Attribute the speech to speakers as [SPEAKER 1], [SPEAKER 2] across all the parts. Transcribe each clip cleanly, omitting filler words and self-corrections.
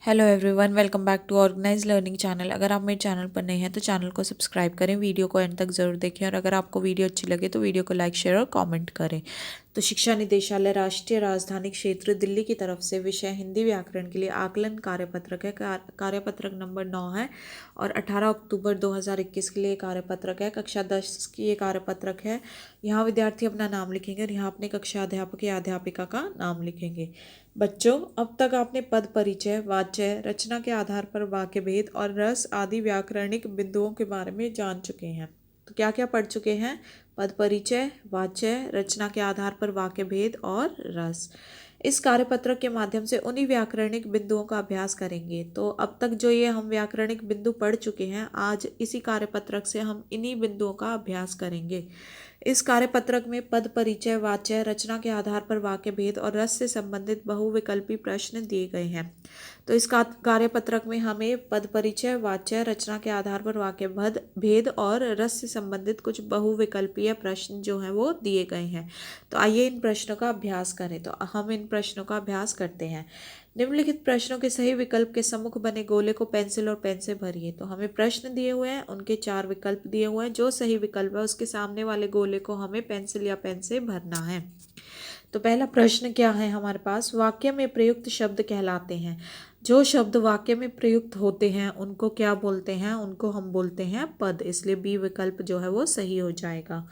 [SPEAKER 1] Hello everyone, welcome back to organise learning channel. अगर आप मेरे चैनल पर नए हैं तो चैनल को सब्सक्राइब करें, वीडियो को एंड तक ज़रूर देखें और अगर आपको वीडियो अच्छी लगे तो वीडियो को लाइक शेयर और कमेंट करें। तो शिक्षा निदेशालय राष्ट्रीय राजधानी क्षेत्र दिल्ली की तरफ से विषय हिंदी व्याकरण के लिए आकलन कार्यपत्रक है। कार्यपत्रक नंबर 9 है और 18 अक्टूबर 2021 के लिए कार्यपत्रक है। कक्षा 10 की ये कार्यपत्रक है। यहाँ विद्यार्थी अपना नाम लिखेंगे और यहाँ अपने कक्षा अध्यापक या अध्यापिका का नाम लिखेंगे। बच्चों, अब तक आपने पद परिचय, वाच्य, रचना के आधार पर वाक्य भेद और रस आदि व्याकरणिक बिंदुओं के बारे में जान चुके हैं। तो क्या क्या पढ़ चुके हैं? पद परिचय, वाच्य, रचना के आधार पर वाक्य भेद और रस। इस कार्यपत्रक के माध्यम से उन्हीं व्याकरणिक बिंदुओं का अभ्यास करेंगे। तो अब तक जो ये हम व्याकरणिक बिंदु पढ़ चुके हैं, आज इसी कार्यपत्रक से हम इन्हीं बिंदुओं का अभ्यास करेंगे। इस कार्यपत्रक में पद परिचय, वाच्य, रचना के आधार पर वाक्य भेद और रस से संबंधित बहुविकल्पी प्रश्न दिए गए हैं। तो इस कार्यपत्रक में हमें पद परिचय, वाच्य, रचना के आधार पर वाक्य भेद और रस से संबंधित कुछ बहुविकल्पीय प्रश्न जो हैं वो दिए गए हैं। तो आइए इन प्रश्नों का अभ्यास करें। तो हम इन प्रश्नों का अभ्यास करते हैं। निम्नलिखित प्रश्नों के सही विकल्प के सम्मुख बने गोले को पेंसिल और पेन से भरिए। तो हमें प्रश्न दिए हुए हैं, उनके 4 विकल्प दिए हुए हैं। जो सही विकल्प है उसके सामने वाले गोले को हमें पेंसिल या पेन से भरना है। तो पहला प्रश्न क्या है हमारे पास? वाक्य में प्रयुक्त शब्द कहलाते हैं। जो शब्द वाक्य में प्रयुक्त होते हैं उनको क्या बोलते हैं? उनको हम बोलते हैं पद। इसलिए बी विकल्प जो है वो सही हो जाएगा।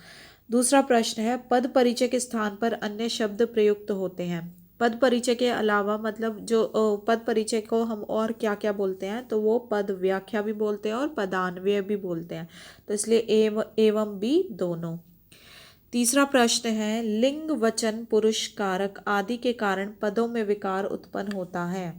[SPEAKER 1] दूसरा प्रश्न है, पद परिचय के स्थान पर अन्य शब्द प्रयुक्त होते हैं। पद परिचय के अलावा मतलब जो पद परिचय को हम और क्या क्या बोलते हैं? तो वो पद व्याख्या भी बोलते हैं और पदान्वय भी बोलते हैं। तो इसलिए एवं बी दोनों। तीसरा प्रश्न है, लिंग, वचन, पुरुष, कारक आदि के कारण पदों में विकार उत्पन्न होता है।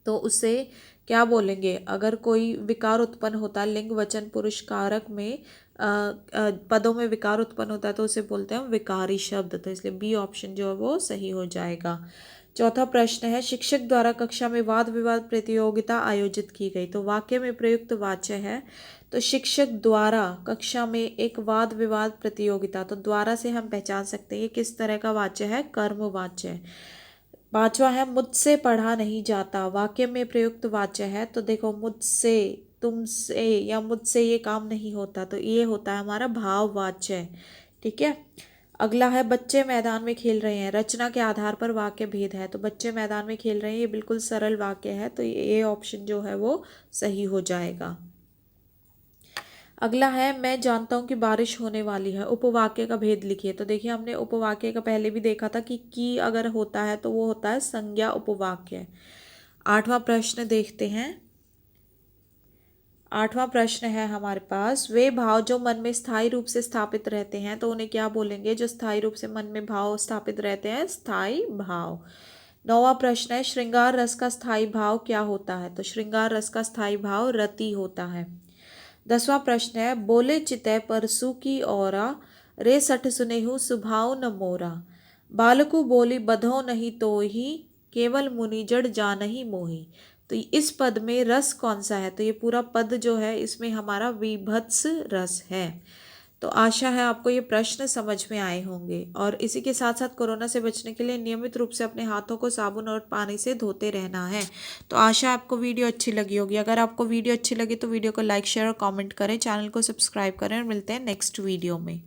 [SPEAKER 1] तो उसे क्या बोलेंगे? अगर कोई विकार उत्पन्न होता है लिंग, वचन, पुरुष, कारक में पदों में विकार उत्पन्न होता है तो उसे बोलते हैं विकारी शब्द। तो इसलिए बी ऑप्शन जो है वो सही हो जाएगा। चौथा प्रश्न है, शिक्षक द्वारा कक्षा में वाद विवाद प्रतियोगिता आयोजित की गई। तो वाक्य में प्रयुक्त वाच्य है। तो शिक्षक द्वारा कक्षा में एक वाद विवाद प्रतियोगिता, तो द्वारा से हम पहचान सकते हैं ये किस तरह का वाच्य है? कर्म वाच्य है। पांचवा है, मुझसे पढ़ा नहीं जाता। वाक्य में प्रयुक्त वाच्य है। तो देखो, मुझसे, तुमसे या मुझसे ये काम नहीं होता, तो ये होता है हमारा भाववाच्य। ठीक है। अगला है, बच्चे मैदान में खेल रहे हैं। रचना के आधार पर वाक्य भेद है। तो बच्चे मैदान में खेल रहे हैं, ये बिल्कुल सरल वाक्य है, तो ये ऑप्शन जो है वो सही हो जाएगा। अगला है, मैं जानता हूँ कि बारिश होने वाली है। उपवाक्य का भेद लिखिए। तो देखिए, हमने उपवाक्य का पहले भी देखा था कि अगर होता है तो वो होता है संज्ञा उपवाक्य। आठवां प्रश्न देखते हैं। आठवां प्रश्न है हमारे पास, वे भाव जो मन में स्थायी रूप से स्थापित रहते हैं, तो उन्हें क्या बोलेंगे? जो स्थायी रूप से मन में भाव स्थापित रहते हैं, स्थायी भाव। नौवां प्रश्न है, श्रृंगार रस का स्थायी भाव क्या होता है? तो श्रृंगार रस का स्थायी भाव रति होता है। 10वां प्रश्न है, बोले चितै परसू की ओरा, रे सठ सुनेहु सुभाव न मोरा, बालकु बोली बधो नहीं तो ही, केवल मुनि जड़ जानहि मोहि। तो इस पद में रस कौन सा है? तो ये पूरा पद जो है इसमें हमारा विभत्स रस है। तो आशा है आपको ये प्रश्न समझ में आए होंगे। और इसी के साथ साथ कोरोना से बचने के लिए नियमित रूप से अपने हाथों को साबुन और पानी से धोते रहना है। तो आशा आपको वीडियो अच्छी लगी होगी। अगर आपको वीडियो अच्छी लगी तो वीडियो को लाइक शेयर और कमेंट करें, चैनल को सब्सक्राइब करें और मिलते हैं नेक्स्ट वीडियो में।